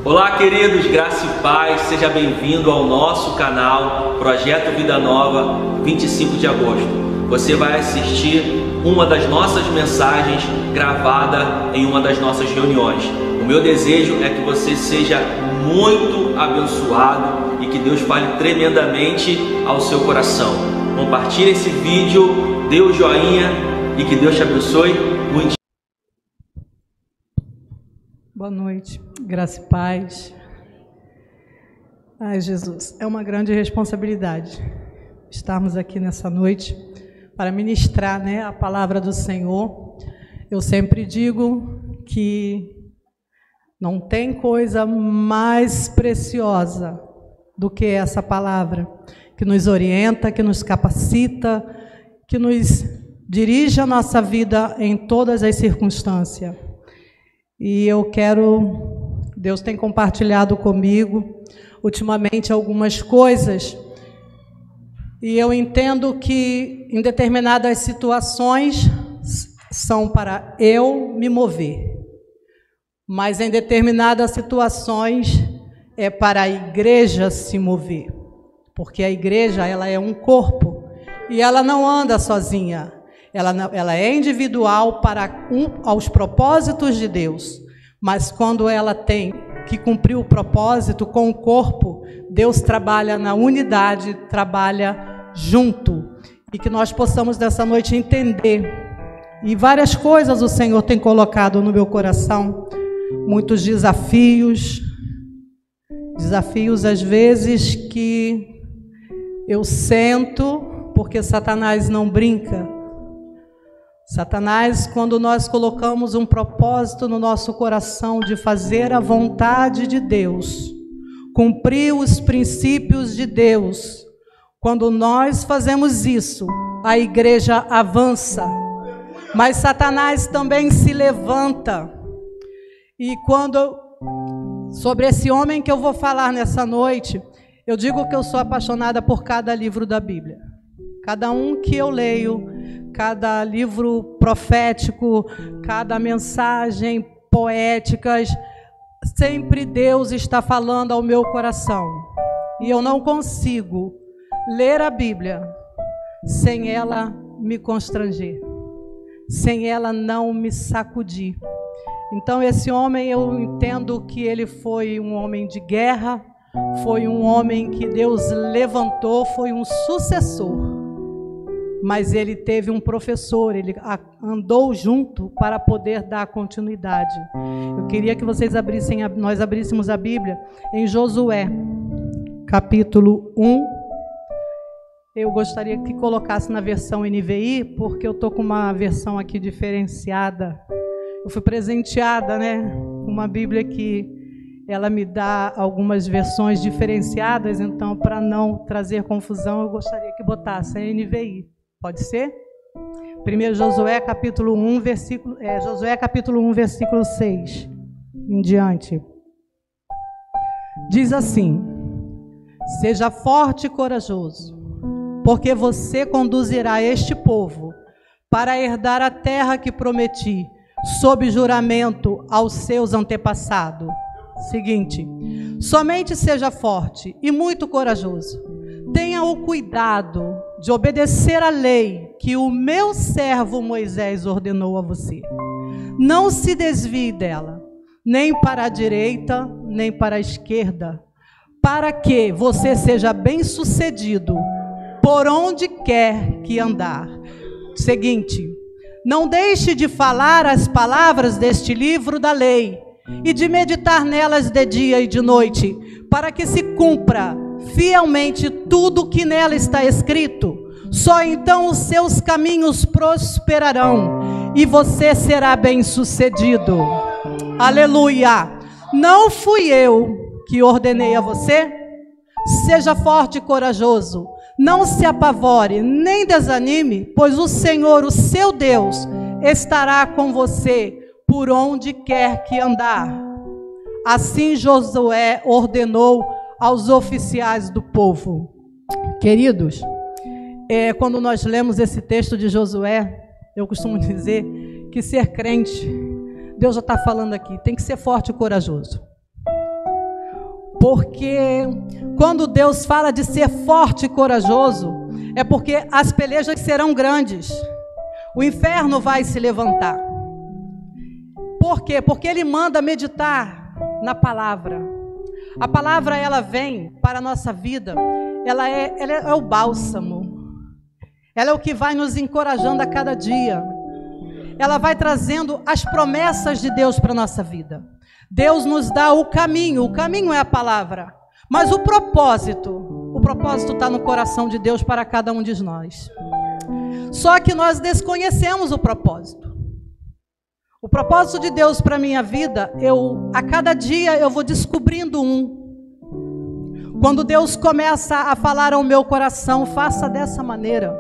Olá, queridos, graça e paz, seja bem-vindo ao nosso canal Projeto Vida Nova, 25 de agosto. Você vai assistir uma das nossas mensagens gravada em uma das nossas reuniões. O meu desejo é que você seja muito abençoado e que Deus fale tremendamente ao seu coração. Compartilhe esse vídeo, dê o joinha e que Deus te abençoe muito. Boa noite, graça e paz. Ai, Jesus, é uma grande responsabilidade estarmos aqui nessa noite para ministrar, a palavra do Senhor. Eu sempre digo que não tem coisa mais preciosa do que essa palavra, que nos orienta, que nos capacita, que nos dirige a nossa vida em todas as circunstâncias. E Deus tem compartilhado comigo ultimamente algumas coisas, e eu entendo que em determinadas situações são para eu me mover, mas em determinadas situações é para a igreja se mover, porque a igreja ela é um corpo e ela não anda sozinha. Ela é individual aos propósitos de Deus, mas quando ela tem que cumprir o propósito com o corpo, Deus trabalha na unidade, trabalha junto, e que nós possamos nessa noite entender, e várias coisas o Senhor tem colocado no meu coração, muitos desafios às vezes que eu sento, porque Satanás não brinca. Satanás, quando nós colocamos um propósito no nosso coração de fazer a vontade de Deus, cumprir os princípios de Deus, quando nós fazemos isso, a igreja avança, mas Satanás também se levanta. E sobre esse homem que eu vou falar nessa noite, eu digo que eu sou apaixonada por cada livro da Bíblia, cada um que eu leio, cada livro profético, cada mensagem poéticas, sempre Deus está falando ao meu coração. E eu não consigo ler a Bíblia sem ela me constranger, sem ela não me sacudir. Então esse homem, eu entendo que ele foi um homem de guerra, foi um homem que Deus levantou, foi um sucessor. Mas ele teve um professor, ele andou junto para poder dar continuidade. Eu queria que nós abríssemos a Bíblia em Josué, capítulo 1. Eu gostaria que colocasse na versão NVI, porque eu estou com uma versão aqui diferenciada. Eu fui presenteada, com uma Bíblia que ela me dá algumas versões diferenciadas, então, para não trazer confusão, eu gostaria que botasse a NVI. Pode ser? 1 Josué capítulo 1, versículo 6 em diante. Diz assim: seja forte e corajoso, porque você conduzirá este povo para herdar a terra que prometi, sob juramento aos seus antepassados. Seguinte: somente seja forte e muito corajoso. Tenha o cuidado de obedecer a lei que o meu servo Moisés ordenou a você. Não se desvie dela, nem para a direita, nem para a esquerda, para que você seja bem-sucedido por onde quer que andar. Seguinte: não deixe de falar as palavras deste livro da lei e de meditar nelas de dia e de noite, para que se cumpra fielmente tudo que nela está escrito. Só então os seus caminhos prosperarão e você será bem-sucedido. Aleluia! Não fui eu que ordenei a você? Seja forte e corajoso. Não se apavore, nem desanime, pois o Senhor, o seu Deus, estará com você por onde quer que andar. Assim Josué ordenou aos oficiais do povo. Queridos, quando nós lemos esse texto de Josué, eu costumo dizer que ser crente, Deus já está falando aqui, tem que ser forte e corajoso. Porque quando Deus fala de ser forte e corajoso, é porque as pelejas serão grandes. O inferno vai se levantar. Por quê? Porque Ele manda meditar na palavra. A palavra, ela vem para a nossa vida, ela é o bálsamo. Ela é o que vai nos encorajando a cada dia. Ela vai trazendo as promessas de Deus para a nossa vida. Deus nos dá o caminho é a palavra. Mas o propósito está no coração de Deus para cada um de nós. Só que nós desconhecemos o propósito. O propósito de Deus para a minha vida, a cada dia eu vou descobrindo um. Quando Deus começa a falar ao meu coração, faça dessa maneira.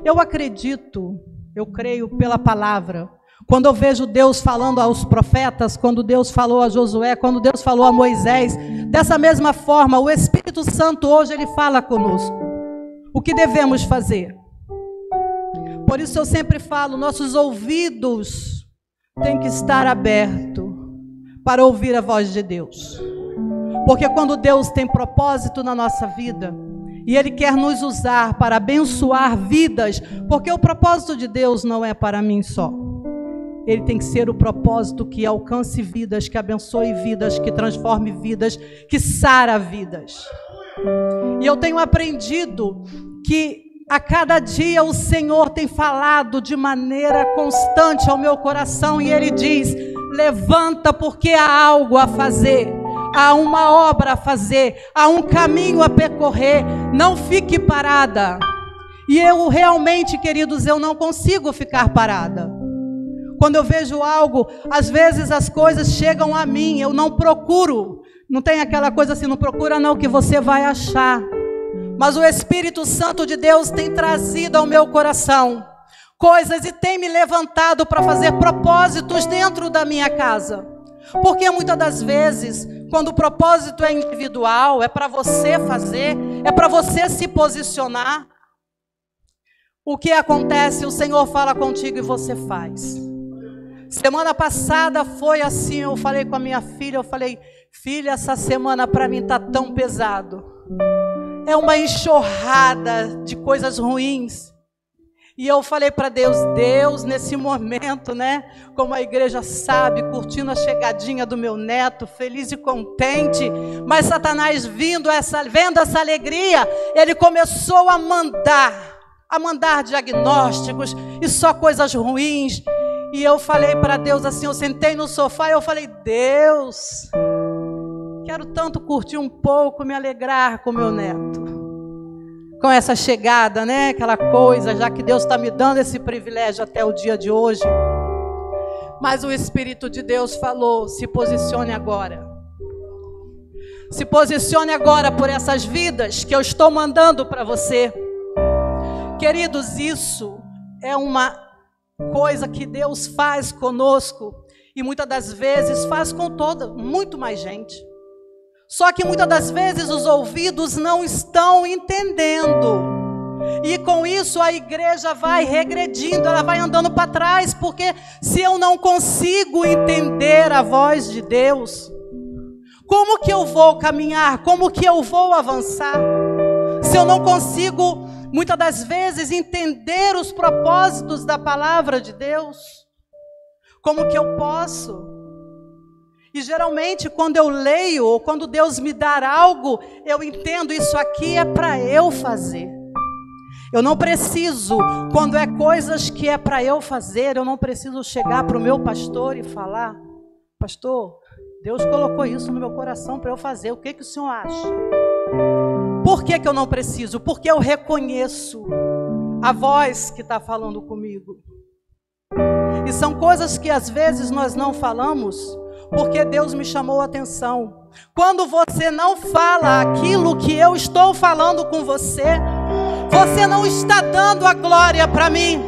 Eu acredito, eu creio pela palavra. Quando eu vejo Deus falando aos profetas, quando Deus falou a Josué, quando Deus falou a Moisés, dessa mesma forma, o Espírito Santo hoje, Ele fala conosco. O que devemos fazer? Por isso eu sempre falo, nossos ouvidos têm que estar abertos para ouvir a voz de Deus. Porque quando Deus tem propósito na nossa vida, e Ele quer nos usar para abençoar vidas, porque o propósito de Deus não é para mim só. Ele tem que ser o propósito que alcance vidas, que abençoe vidas, que transforme vidas, que sara vidas. E eu tenho aprendido que a cada dia o Senhor tem falado de maneira constante ao meu coração, e Ele diz: levanta, porque há algo a fazer. Há uma obra a fazer, há um caminho a percorrer, não fique parada. E eu realmente, queridos, eu não consigo ficar parada. Quando eu vejo algo, às vezes as coisas chegam a mim, eu não procuro. Não tem aquela coisa assim, não procura não, que você vai achar. Mas o Espírito Santo de Deus tem trazido ao meu coração coisas e tem me levantado para fazer propósitos dentro da minha casa. Porque muitas das vezes, quando o propósito é individual, é para você fazer, é para você se posicionar, o que acontece? O Senhor fala contigo e você faz. Semana passada foi assim, eu falei com a minha filha, eu falei: filha, essa semana para mim está tão pesado. É uma enxurrada de coisas ruins. E eu falei para Deus: Deus, nesse momento, né, como a igreja sabe, curtindo a chegadinha do meu neto, feliz e contente, mas Satanás vendo essa alegria, ele começou a mandar diagnósticos e só coisas ruins. E eu falei para Deus assim, eu sentei no sofá e eu falei: Deus, quero tanto curtir um pouco, me alegrar com meu neto. Com essa chegada, né? Aquela coisa, já que Deus está me dando esse privilégio até o dia de hoje. Mas o Espírito de Deus falou: se posicione agora. Se posicione agora por essas vidas que eu estou mandando para você. Queridos, isso é uma coisa que Deus faz conosco e muitas das vezes faz com muito mais gente. Só que muitas das vezes os ouvidos não estão entendendo. E com isso a igreja vai regredindo, ela vai andando para trás, porque se eu não consigo entender a voz de Deus, como que eu vou caminhar? Como que eu vou avançar? Se eu não consigo, muitas das vezes, entender os propósitos da palavra de Deus, como que eu posso? E geralmente quando eu leio, ou quando Deus me dá algo, eu entendo, isso aqui é para eu fazer. Eu não preciso, quando é coisas que é para eu fazer, eu não preciso chegar para o meu pastor e falar: pastor, Deus colocou isso no meu coração para eu fazer, o que o senhor acha? Por que eu não preciso? Porque eu reconheço a voz que está falando comigo. E são coisas que às vezes nós não falamos, porque Deus me chamou a atenção. Quando você não fala aquilo que eu estou falando com você, você não está dando a glória para mim.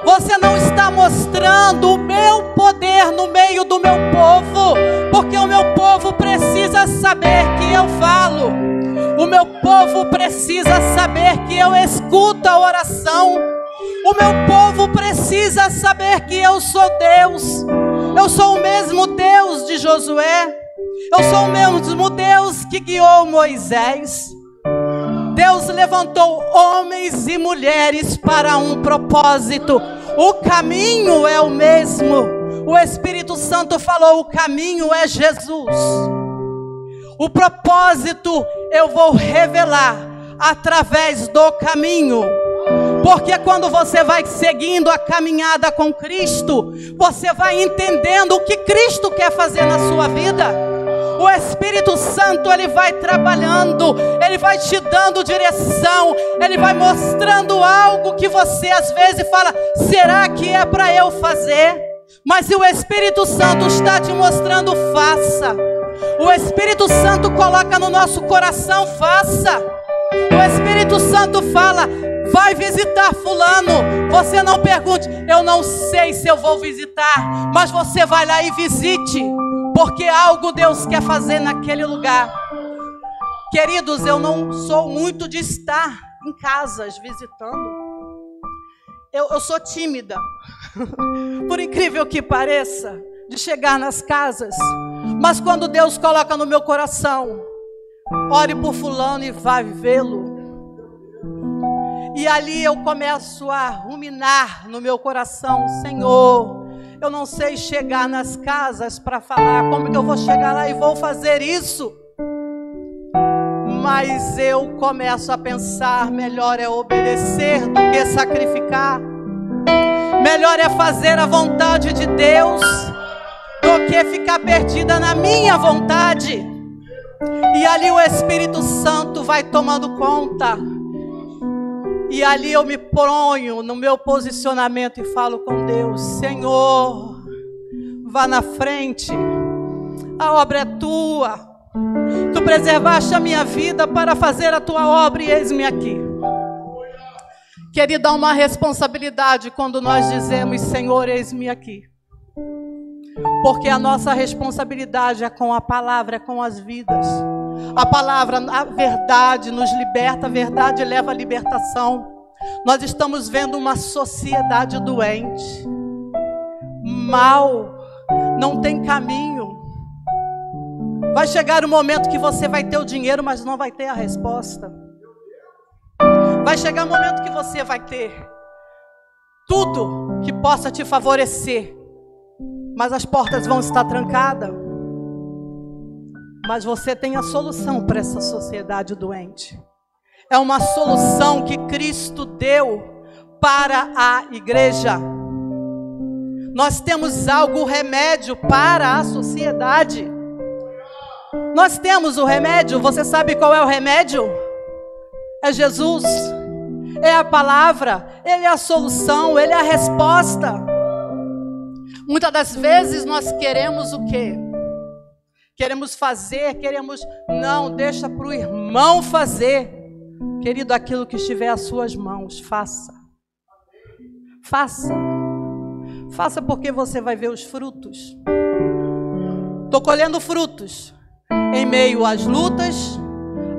Você não está mostrando o meu poder no meio do meu povo, porque o meu povo precisa saber que eu falo. O meu povo precisa saber que eu escuto a oração. O meu povo precisa saber que eu sou Deus. Eu sou o mesmo Deus de Josué. Eu sou o mesmo Deus que guiou Moisés. Deus levantou homens e mulheres para um propósito. O caminho é o mesmo. O Espírito Santo falou: o caminho é Jesus. O propósito eu vou revelar através do caminho. Porque quando você vai seguindo a caminhada com Cristo, você vai entendendo o que Cristo quer fazer na sua vida. O Espírito Santo, ele vai trabalhando, ele vai te dando direção, ele vai mostrando algo que você às vezes fala: será que é para eu fazer? Mas se o Espírito Santo está te mostrando, faça. O Espírito Santo coloca no nosso coração: faça. O Espírito Santo fala: vai visitar fulano. Você não pergunte: eu não sei se eu vou visitar, mas você vai lá e visite, porque algo Deus quer fazer naquele lugar. Queridos, eu não sou muito de estar em casas visitando. Eu sou tímida, por incrível que pareça, de chegar nas casas. Mas quando Deus coloca no meu coração: ore por fulano e vai vê-lo. E ali eu começo a ruminar no meu coração: Senhor, eu não sei chegar nas casas para falar, como que eu vou chegar lá e vou fazer isso? Mas eu começo a pensar: melhor é obedecer do que sacrificar. Melhor é fazer a vontade de Deus do que ficar perdida na minha vontade. E ali o Espírito Santo vai tomando conta. E ali eu me ponho no meu posicionamento e falo com Deus: Senhor, vá na frente, a obra é tua. Tu preservaste a minha vida para fazer a tua obra e eis-me aqui. Querido, há uma responsabilidade quando nós dizemos: Senhor, eis-me aqui. Porque a nossa responsabilidade é com a palavra, é com as vidas. A palavra, a verdade nos liberta, a verdade leva à libertação. Nós estamos vendo uma sociedade doente, mal, não tem caminho. Vai chegar o momento que você vai ter o dinheiro, mas não vai ter a resposta. Vai chegar o momento que você vai ter tudo que possa te favorecer, mas as portas vão estar trancadas. Mas você tem a solução para essa sociedade doente. É uma solução que Cristo deu para a igreja. Nós temos algo, remédio para a sociedade. Nós temos o remédio. Você sabe qual é o remédio? É Jesus. É a palavra. Ele é a solução. Ele é a resposta. Muitas das vezes nós queremos o quê? Queremos fazer, não, deixa para o irmão fazer. Querido, aquilo que estiver às suas mãos, faça. Faça. Faça, porque você vai ver os frutos. Estou colhendo frutos. Em meio às lutas,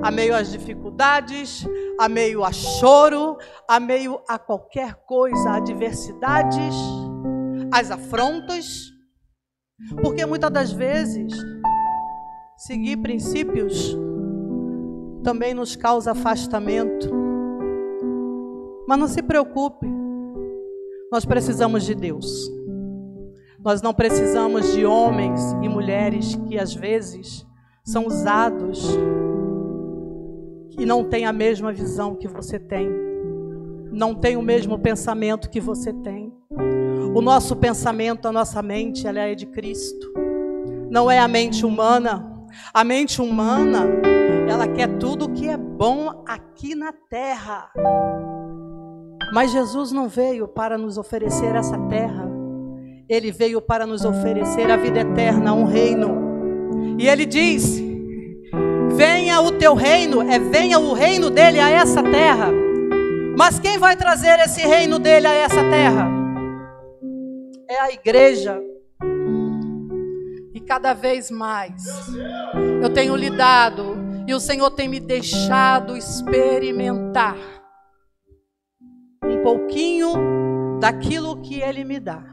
a meio às dificuldades, a meio a choro, a meio a qualquer coisa, adversidades, as afrontas. Porque muitas das vezes seguir princípios também nos causa afastamento. Mas não se preocupe, nós precisamos de Deus. Nós não precisamos de homens e mulheres que às vezes são usados e não têm a mesma visão que você tem, não tem o mesmo pensamento que você tem. O nosso pensamento, a nossa mente, ela é de Cristo, não é a mente humana. A mente humana, ela quer tudo o que é bom aqui na terra. Mas Jesus não veio para nos oferecer essa terra. Ele veio para nos oferecer a vida eterna, um reino. E ele diz: venha o teu reino, venha o reino dele a essa terra. Mas quem vai trazer esse reino dele a essa terra? É a igreja. E cada vez mais eu tenho lidado e o Senhor tem me deixado experimentar um pouquinho daquilo que Ele me dá.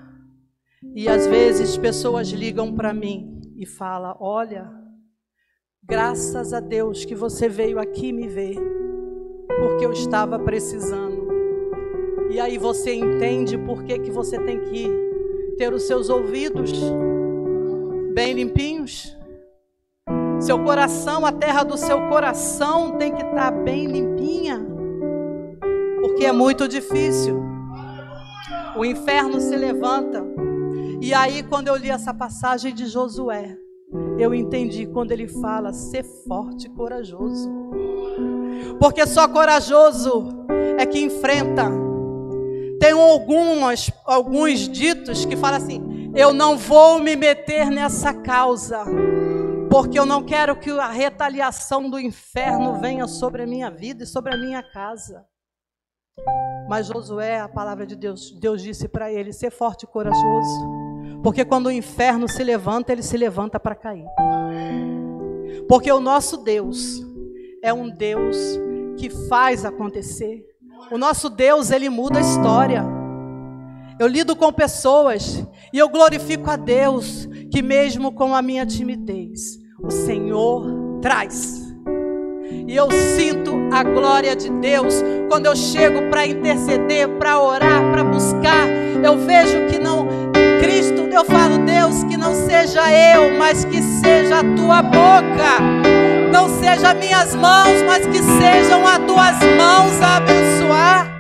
E às vezes pessoas ligam para mim e falam: olha, Graças a Deus que você veio aqui me ver, porque eu estava precisando. E aí você entende por que você tem que ter os seus ouvidos bem limpinhos. Seu coração, a terra do seu coração tem que estar bem limpinha, porque é muito difícil. O inferno se levanta. E aí, quando eu li essa passagem de Josué, eu entendi quando ele fala: ser forte e corajoso. Porque só corajoso é que enfrenta. Tem alguns ditos que falam assim: eu não vou me meter nessa causa, porque eu não quero que a retaliação do inferno venha sobre a minha vida e sobre a minha casa. Mas Josué, a palavra de Deus, Deus disse para ele: ser forte e corajoso, porque quando o inferno se levanta, ele se levanta para cair. Porque o nosso Deus é um Deus que faz acontecer. O nosso Deus, ele muda a história. Eu lido com pessoas e eu glorifico a Deus, que mesmo com a minha timidez, o Senhor traz. E eu sinto a glória de Deus quando eu chego para interceder, para orar, para buscar. Eu vejo que não, Cristo, eu falo: Deus, que não seja eu, mas que seja a tua boca. Não seja minhas mãos, mas que sejam as tuas mãos a abençoar.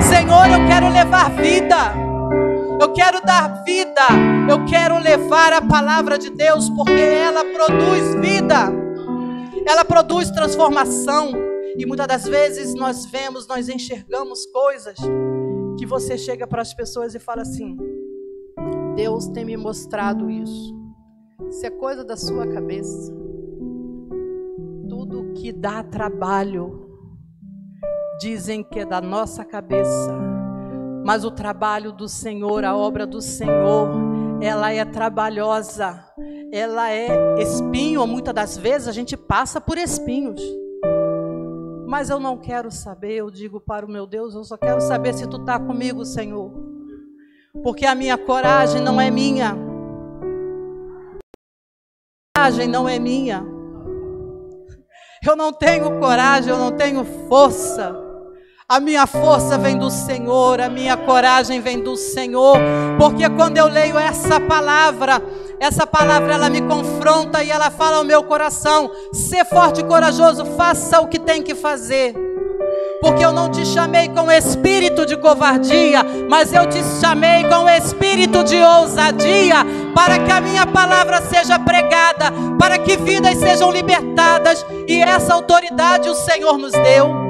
Senhor, eu quero levar vida. Eu quero dar vida. Eu quero levar a palavra de Deus, porque ela produz vida. Ela produz transformação. E muitas das vezes nós enxergamos coisas que você chega para as pessoas e fala assim: Deus tem me mostrado isso. Isso é coisa da sua cabeça. Tudo que dá trabalho, dizem que é da nossa cabeça. Mas o trabalho do Senhor, a obra do Senhor, ela é trabalhosa. Ela é espinho. Muitas das vezes a gente passa por espinhos. Mas eu não quero saber, eu digo para o meu Deus, eu só quero saber se tu está comigo, Senhor. Porque a minha coragem não é minha. A coragem não é minha. Eu não tenho coragem, eu não tenho força. A minha força vem do Senhor, a minha coragem vem do Senhor. Porque quando eu leio essa palavra ela me confronta e ela fala ao meu coração: ser forte e corajoso, faça o que tem que fazer. Porque eu não te chamei com espírito de covardia, mas eu te chamei com espírito de ousadia, para que a minha palavra seja pregada, para que vidas sejam libertadas. E essa autoridade o Senhor nos deu.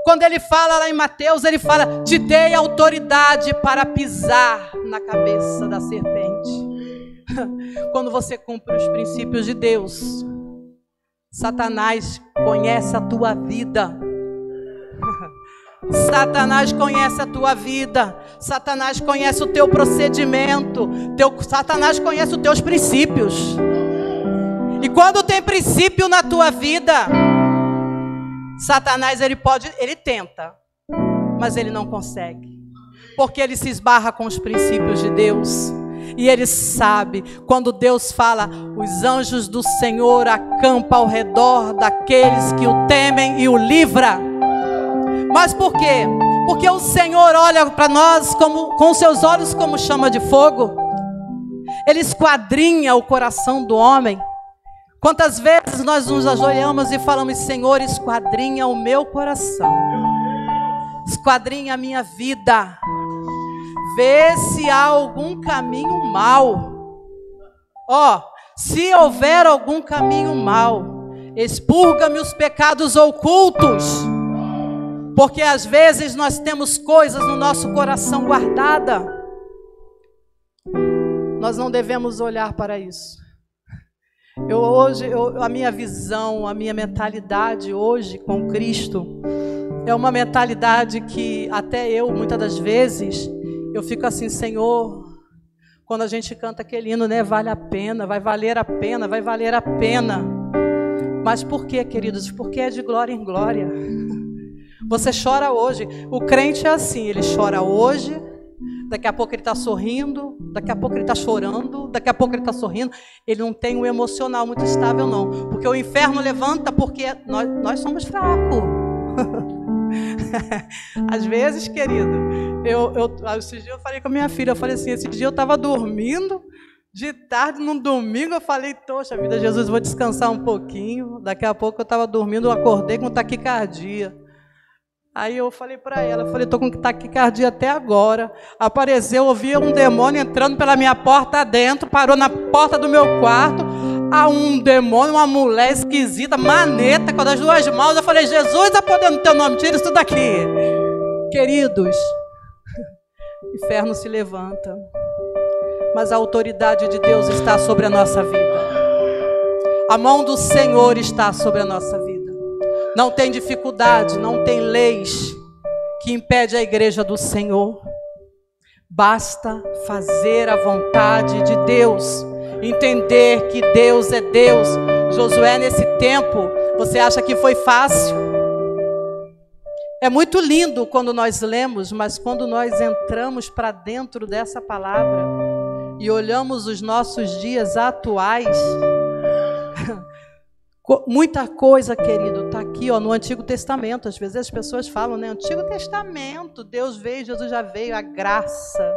Quando ele fala lá em Mateus, ele fala: te dei autoridade para pisar na cabeça da serpente. Quando você cumpre os princípios de Deus, Satanás conhece a tua vida. Satanás conhece a tua vida. Satanás conhece o teu procedimento. Satanás conhece os teus princípios. E quando tem princípio na tua vida, Satanás, ele tenta, mas ele não consegue, porque ele se esbarra com os princípios de Deus. E ele sabe, quando Deus fala: os anjos do Senhor acampam ao redor daqueles que o temem e o livra. Mas por quê? Porque o Senhor olha para nós com seus olhos como chama de fogo. Ele esquadrinha o coração do homem. Quantas vezes nós nos ajoelhamos e falamos: Senhor, esquadrinha o meu coração, esquadrinha a minha vida, vê se há algum caminho mau. Se houver algum caminho mau, expurga-me os pecados ocultos. Porque às vezes nós temos coisas no nosso coração guardada. Nós não devemos olhar para isso. A minha visão, a minha mentalidade hoje com Cristo é uma mentalidade que até eu, muitas das vezes, eu fico assim: Senhor, quando a gente canta aquele hino, né? Vale a pena, vai valer a pena, vai valer a pena. Mas por quê, queridos? Porque é de glória em glória. Você chora hoje. O crente é assim, ele chora hoje, Daqui a pouco ele está sorrindo, daqui a pouco ele está chorando, daqui a pouco ele está sorrindo. Ele não tem um emocional muito estável, não. Porque o inferno levanta porque nós somos fracos. Às vezes, querido, esses dias eu falei com a minha filha, eu falei assim, esse dia eu estava dormindo, de tarde, num domingo, eu falei, poxa vida, Jesus, vou descansar um pouquinho. Daqui a pouco eu estava dormindo, eu acordei com taquicardia. Aí eu falei para ela, estou com taquicardia até agora. Apareceu, eu vi um demônio entrando pela minha porta dentro, parou na porta do meu quarto. Há um demônio, uma mulher esquisita, maneta, com as duas mãos. Eu falei, Jesus, a poder no teu nome, tira isso daqui. Queridos, o inferno se levanta, mas a autoridade de Deus está sobre a nossa vida. A mão do Senhor está sobre a nossa vida. Não tem dificuldade, não tem leis que impede a igreja do Senhor. Basta fazer a vontade de Deus, entender que Deus é Deus. Josué, nesse tempo, você acha que foi fácil? É muito lindo quando nós lemos, mas quando nós entramos para dentro dessa palavra e olhamos os nossos dias atuais, muita coisa, querido, está aqui no Antigo Testamento. Às vezes as pessoas falam, né? Antigo Testamento, Deus veio, Jesus já veio, a graça.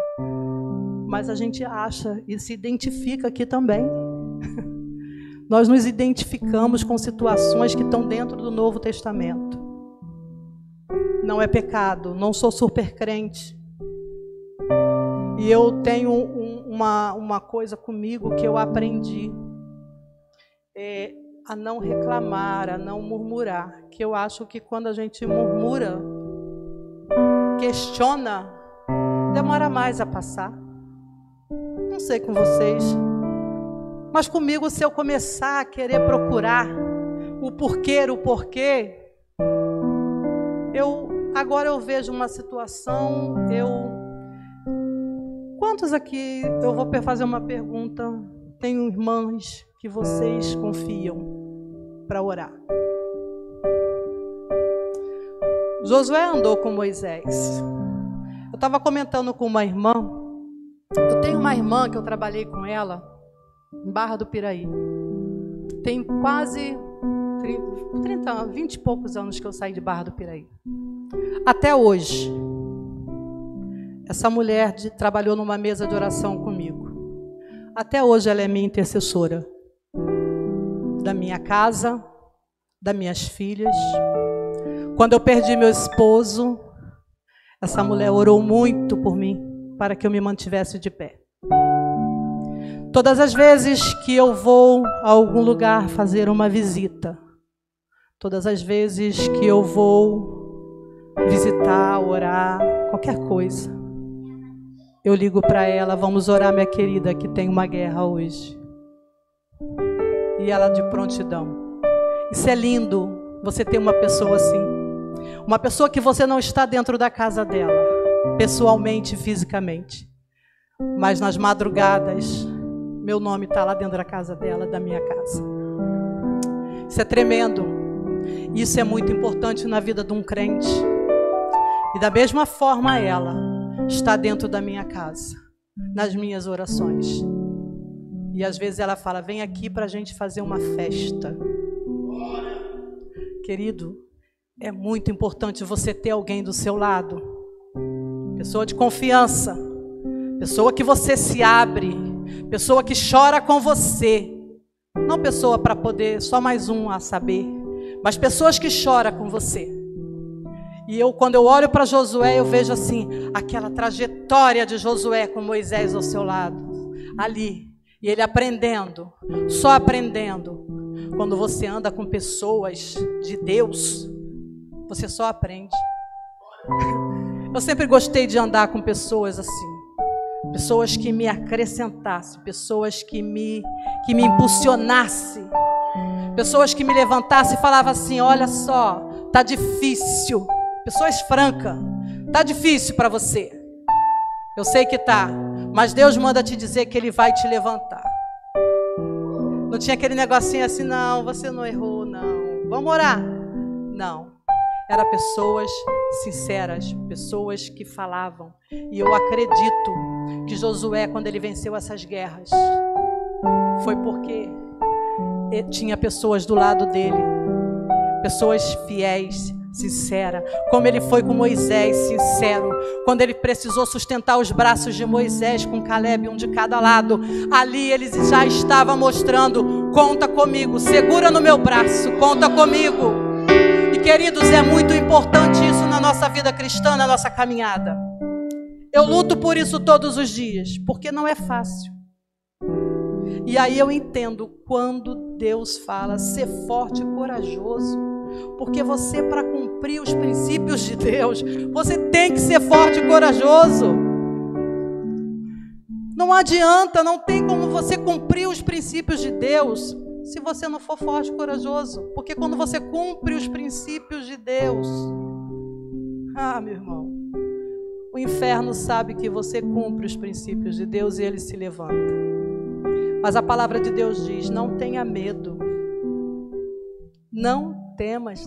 Mas a gente acha e se identifica aqui também. Nós nos identificamos com situações que estão dentro do Novo Testamento. Não é pecado, não sou super crente. E eu tenho uma coisa comigo que eu aprendi. A não reclamar, a não murmurar. Que eu acho que quando a gente murmura, questiona, demora mais a passar. Não sei com vocês, mas comigo, se eu começar a querer procurar o porquê, agora eu vejo uma situação, quantos aqui, eu vou fazer uma pergunta, tenho irmãs que vocês confiam para orar? Josué andou com Moisés. Eu estava comentando com uma irmã. Eu tenho uma irmã que eu trabalhei com ela em Barra do Piraí. Tem quase 20 e poucos anos que eu saí de Barra do Piraí. Até hoje, essa mulher trabalhou numa mesa de oração comigo. Até hoje ela é minha intercessora. Da minha casa, das minhas filhas. Quando eu perdi meu esposo, essa mulher orou muito por mim, para que eu me mantivesse de pé. Todas as vezes que eu vou a algum lugar fazer uma visita, todas as vezes que eu vou visitar, orar, qualquer coisa, eu ligo para ela, vamos orar, minha querida, que tem uma guerra hoje. E ela de prontidão. Isso é lindo, você ter uma pessoa assim. Uma pessoa que você não está dentro da casa dela, pessoalmente, fisicamente. Mas nas madrugadas, meu nome está lá dentro da casa dela, da minha casa. Isso é tremendo. Isso é muito importante na vida de um crente. E da mesma forma ela está dentro da minha casa, nas minhas orações. E às vezes ela fala, vem aqui para a gente fazer uma festa. Querido, é muito importante você ter alguém do seu lado. Pessoa de confiança. Pessoa que você se abre. Pessoa que chora com você. Não pessoa para poder, só mais um a saber. Mas pessoas que choram com você. E quando eu olho para Josué, eu vejo assim, aquela trajetória de Josué com Moisés ao seu lado. Ali. E ele aprendendo, só aprendendo. Quando você anda com pessoas de Deus, você só aprende. Eu sempre gostei de andar com pessoas assim. Pessoas que me acrescentassem, pessoas que me impulsionassem. Pessoas que me levantassem e falavam assim, olha só, tá difícil. Pessoas francas, tá difícil para você. Eu sei que tá. Mas Deus manda te dizer que Ele vai te levantar. Não tinha aquele negocinho assim, não, você não errou, não. Vamos orar? Não. Era pessoas sinceras, pessoas que falavam. E eu acredito que Josué, quando ele venceu essas guerras, foi porque tinha pessoas do lado dele, pessoas fiéis, sinceras, como ele foi com Moisés, sincero, quando ele precisou sustentar os braços de Moisés com Caleb, um de cada lado, ali ele já estava mostrando: conta comigo, segura no meu braço, conta comigo. E queridos, é muito importante isso na nossa vida cristã, na nossa caminhada. Eu luto por isso todos os dias, porque não é fácil. E aí eu entendo quando Deus fala: ser forte e corajoso, porque você, para cumprir os princípios de Deus, você tem que ser forte e corajoso. Não adianta, não tem como você cumprir os princípios de Deus se você não for forte e corajoso, porque quando você cumpre os princípios de Deus, meu irmão, o inferno sabe que você cumpre os princípios de Deus e ele se levanta. Mas a palavra de Deus diz: não tenha medo, não temas,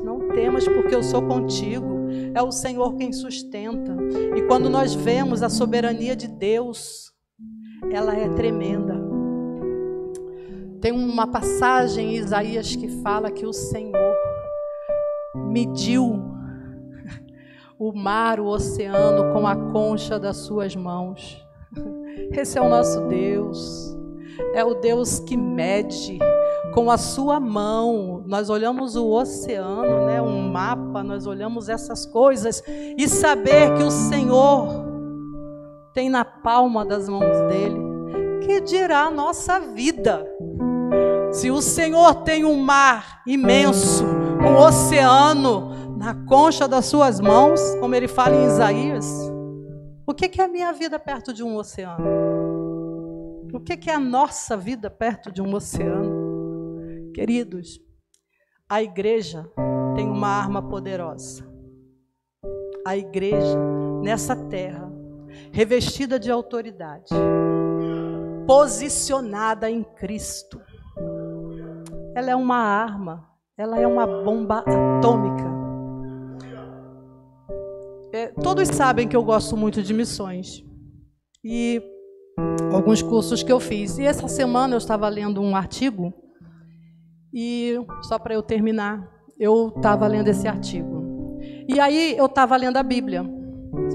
porque eu sou contigo. É o Senhor quem sustenta. E quando nós vemos a soberania de Deus, ela é tremenda. Tem uma passagem em Isaías que fala que o Senhor mediu o mar, o oceano com a concha das suas mãos. Esse é o nosso Deus. É o Deus que mede com a sua mão. Nós olhamos o oceano, né, um mapa, nós olhamos essas coisas e saber que o Senhor tem na palma das mãos dele, que dirá a nossa vida. Se o Senhor tem um mar imenso, um oceano na concha das suas mãos, como ele fala em Isaías, o que é a minha vida perto de um oceano? O que é a nossa vida perto de um oceano? Queridos, a igreja tem uma arma poderosa. A igreja, nessa terra, revestida de autoridade, posicionada em Cristo, ela é uma arma, ela é uma bomba atômica. Todos sabem que eu gosto muito de missões. E alguns cursos que eu fiz. E essa semana eu estava lendo um artigo, e só para eu terminar, eu estava lendo esse artigo. E aí eu estava lendo a Bíblia,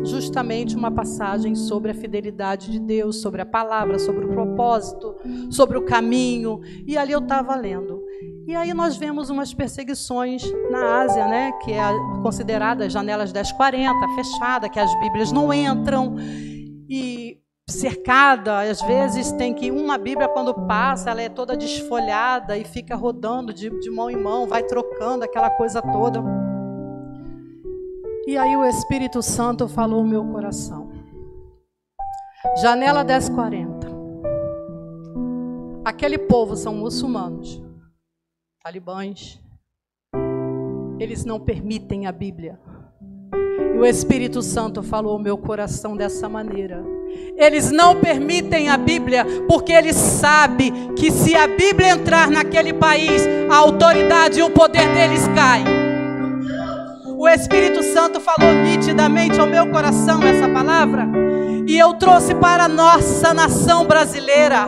justamente uma passagem sobre a fidelidade de Deus, sobre a palavra, sobre o propósito, sobre o caminho. E ali eu estava lendo. E aí nós vemos umas perseguições na Ásia, né, que é considerada janelas 1040, fechada, que as Bíblias não entram. E cercada, às vezes tem que uma Bíblia, quando passa, ela é toda desfolhada e fica rodando de mão em mão, vai trocando aquela coisa toda. E aí o Espírito Santo falou no meu coração: janela 1040, aquele povo são muçulmanos, talibãs, eles não permitem a Bíblia. E o Espírito Santo falou ao meu coração dessa maneira: eles não permitem a Bíblia porque eles sabem que se a Bíblia entrar naquele país, a autoridade e o poder deles caem. O Espírito Santo falou nitidamente ao meu coração essa palavra, e eu trouxe para a nossa nação brasileira,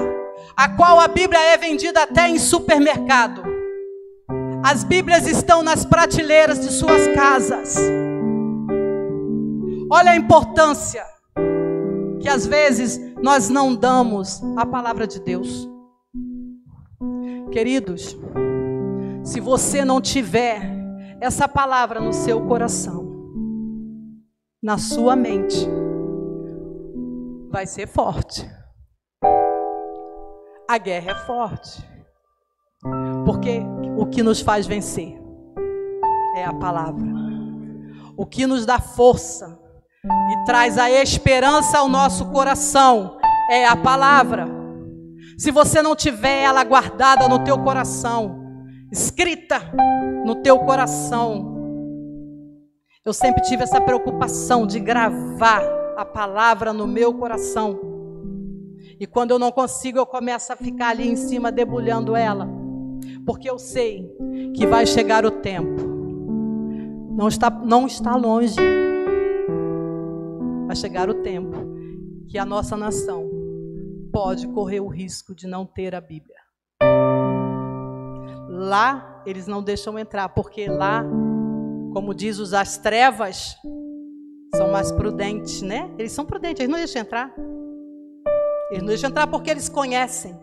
a qual a Bíblia é vendida até em supermercado. As Bíblias estão nas prateleiras de suas casas. Olha a importância que às vezes nós não damos à palavra de Deus. Queridos, se você não tiver essa palavra no seu coração, na sua mente, vai ser forte. A guerra é forte, porque o que nos faz vencer é a palavra. O que nos dá força e traz a esperança ao nosso coração é a palavra. Se você não tiver ela guardada no teu coração, escrita no teu coração, eu sempre tive essa preocupação de gravar a palavra no meu coração. E quando eu não consigo, eu começo a ficar ali em cima debulhando ela, porque eu sei que vai chegar o tempo. Não está longe. vai chegar o tempo que a nossa nação pode correr o risco de não ter a Bíblia. Lá eles não deixam entrar, porque lá, como diz as trevas, são mais prudentes, né? Eles são prudentes, eles não deixam entrar. Eles não deixam entrar porque eles conhecem.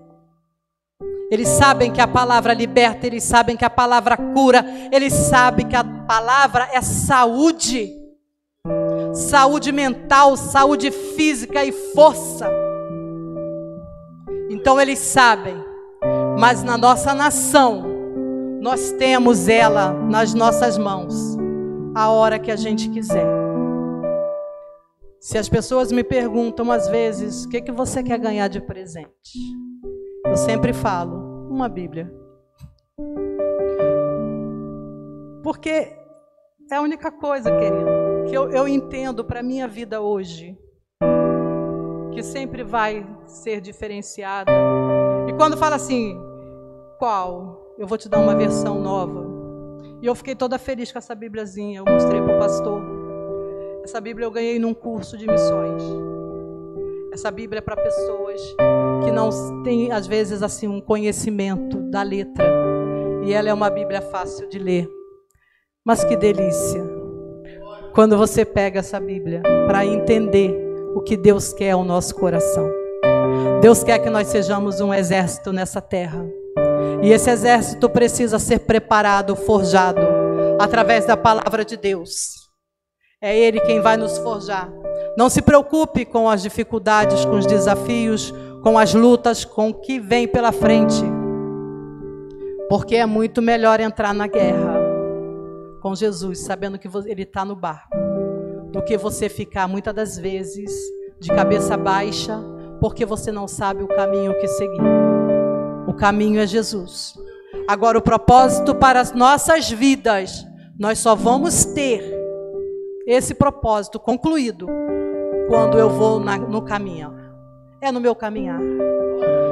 Eles sabem que a palavra liberta, eles sabem que a palavra cura, eles sabem que a palavra é saúde. Saúde mental, saúde física e força. Então eles sabem, mas na nossa nação, nós temos ela nas nossas mãos, a hora que a gente quiser. Se as pessoas me perguntam às vezes, o que você quer ganhar de presente? Eu sempre falo, uma Bíblia. Porque é a única coisa, querido, que eu entendo para a minha vida hoje, que sempre vai ser diferenciada. E quando fala assim, qual? Eu vou te dar uma versão nova. E eu fiquei toda feliz com essa Bíbliazinha, eu mostrei para o pastor. Essa Bíblia eu ganhei num curso de missões. Essa Bíblia é para pessoas que não têm, às vezes, assim, um conhecimento da letra. E ela é uma Bíblia fácil de ler. Mas que delícia quando você pega essa Bíblia para entender o que Deus quer ao nosso coração. Deus quer que nós sejamos um exército nessa terra. E esse exército precisa ser preparado, forjado, através da palavra de Deus. É Ele quem vai nos forjar. Não se preocupe com as dificuldades, com os desafios, com as lutas, com o que vem pela frente. Porque é muito melhor entrar na guerra com Jesus, sabendo que Ele está no barco, do que você ficar muitas das vezes de cabeça baixa, porque você não sabe o caminho que seguir. O caminho é Jesus. Agora, o propósito para as nossas vidas, nós só vamos ter esse propósito concluído quando eu vou no caminho. É no meu caminhar.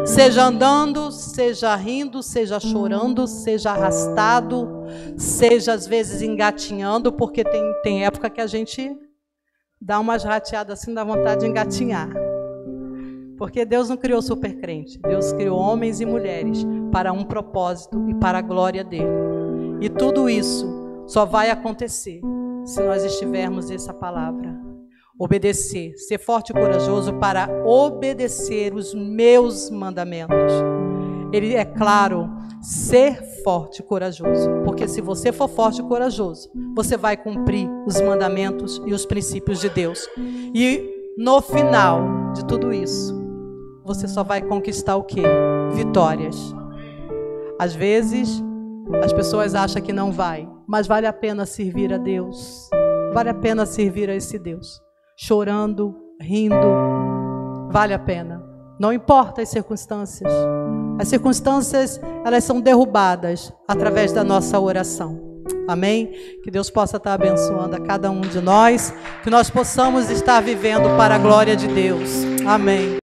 Seja andando, seja rindo, seja chorando, seja arrastado, seja às vezes engatinhando, porque tem época que a gente dá umas rateadas assim, dá vontade de engatinhar. Porque Deus não criou super crente, Deus criou homens e mulheres para um propósito e para a glória dele. E tudo isso só vai acontecer se nós estivermos essa palavra. Obedecer, ser forte e corajoso para obedecer os meus mandamentos. Ele é claro, ser forte e corajoso, porque se você for forte e corajoso, você vai cumprir os mandamentos e os princípios de Deus. E no final de tudo isso, você só vai conquistar o quê? Vitórias. Às vezes, as pessoas acham que não vai, mas vale a pena servir a Deus. Vale a pena servir a esse Deus. Chorando, rindo, vale a pena. Não importa as circunstâncias. As circunstâncias, elas são derrubadas através da nossa oração. Amém? Que Deus possa estar abençoando a cada um de nós, que nós possamos estar vivendo para a glória de Deus. Amém.